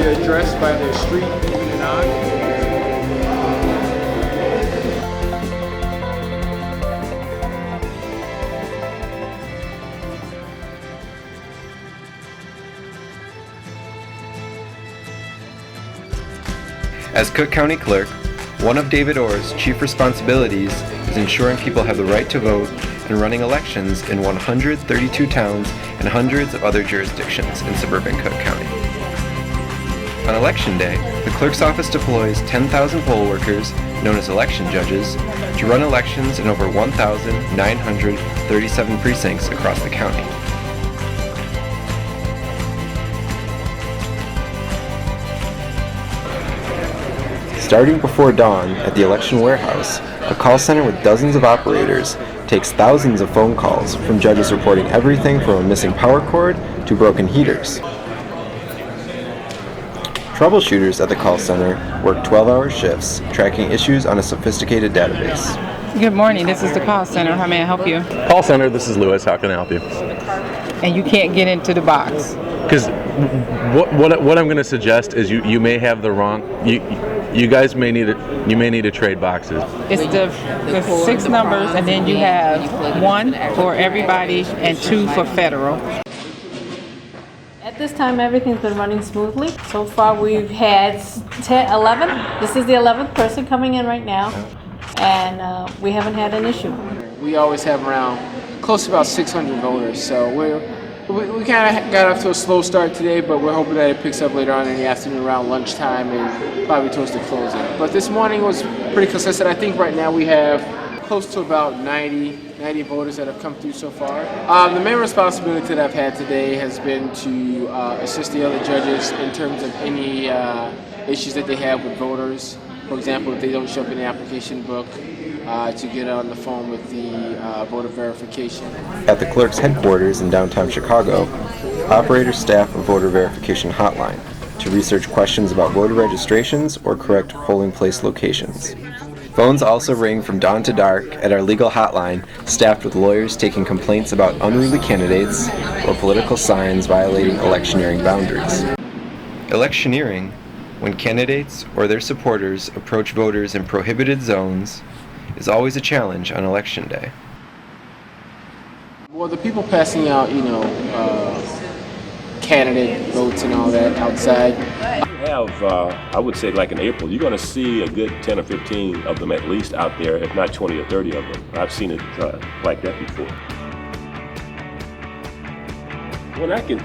get addressed by the street moving it on. As Cook County Clerk, one of David Orr's chief responsibilities is ensuring people have the right to vote and running elections in 132 towns and hundreds of other jurisdictions in suburban Cook County. On Election Day, the Clerk's office deploys 10,000 poll workers, known as election judges, to run elections in over 1,937 precincts across the county. Starting before dawn at the election warehouse, a call center with dozens of operators takes thousands of phone calls from judges reporting everything from a missing power cord to broken heaters. Troubleshooters at the call center work 12-hour shifts, tracking issues on a sophisticated database. Good morning, this is the call center. How may I help you? Call center, this is Lewis. How can I help you? And you can't get into the box. Because what I'm going to suggest is you may have the wrong. You guys may need to trade boxes. It's the 6 numbers, and then you have 1 for everybody and 2 for federal. At this time, everything's been running smoothly. So far, we've had 11. This is the 11th person coming in right now, and we haven't had an issue. We always have around close to about 600 voters, so we kind of got off to a slow start today, but we're hoping that it picks up later on in the afternoon around lunchtime and probably towards the closing. But this morning was pretty consistent. I think right now we have close to about 90 voters that have come through so far. The main responsibility that I've had today has been to assist the other judges in terms of any issues that they have with voters. For example, if they don't show up in the application book, to get on the phone with the voter verification. At the clerk's headquarters in downtown Chicago, operators staff a voter verification hotline to research questions about voter registrations or correct polling place locations. Phones also ring from dawn to dark at our legal hotline, staffed with lawyers taking complaints about unruly candidates or political signs violating electioneering boundaries. Electioneering, when candidates or their supporters approach voters in prohibited zones, is always a challenge on Election Day. Well, the people passing out, candidate votes and all that outside. I would say like in April, you're going to see a good 10 or 15 of them at least out there, if not 20 or 30 of them. I've seen it like that before. When I can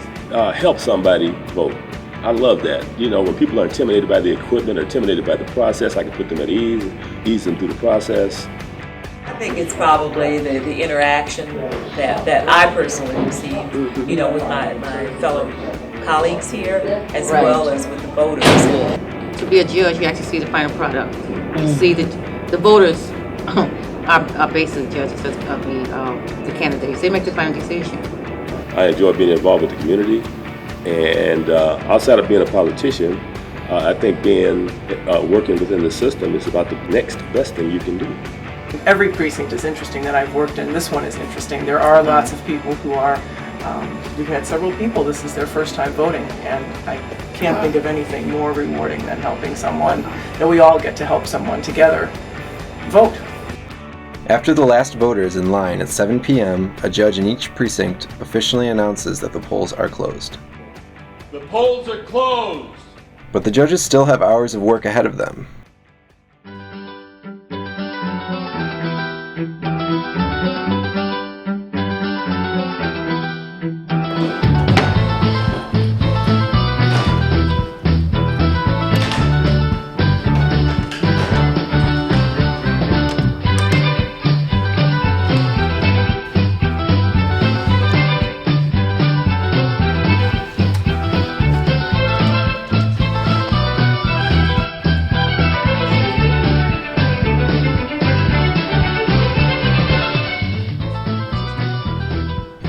help somebody vote, I love that. When people are intimidated by the equipment or intimidated by the process, I can put them at ease them through the process. I think it's probably the interaction that I personally receive, with my fellow colleagues here, as well as with the voters. To be a judge, you actually see the final product. You see that the voters are basically judges of the candidates. They make the final decision. I enjoy being involved with the community, and outside of being a politician, I think working within the system is about the next best thing you can do. Every precinct is interesting that I've worked in. This one is interesting. There are lots of people who are, we've had several people, this is their first time voting, and I can't think of anything more rewarding than helping someone, that we all get to help someone together vote. After the last voter is in line at 7 p.m., a judge in each precinct officially announces that the polls are closed. The polls are closed! But the judges still have hours of work ahead of them.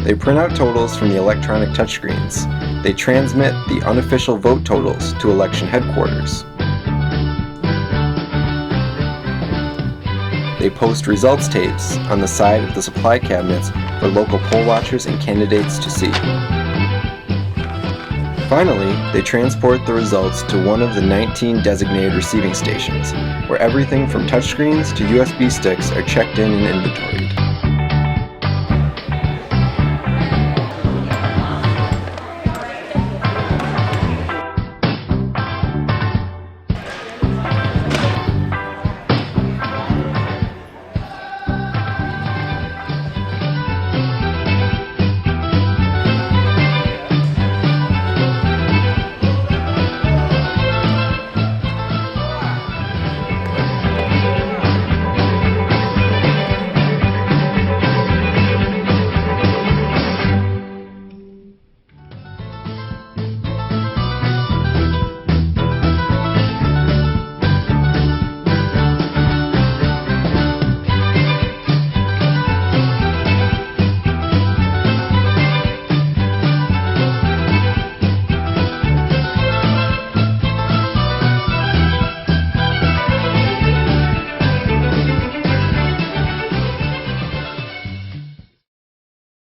They print out totals from the electronic touchscreens. They transmit the unofficial vote totals to election headquarters. They post results tapes on the side of the supply cabinets for local poll watchers and candidates to see. Finally, they transport the results to one of the 19 designated receiving stations, where everything from touchscreens to USB sticks are checked in and inventoried.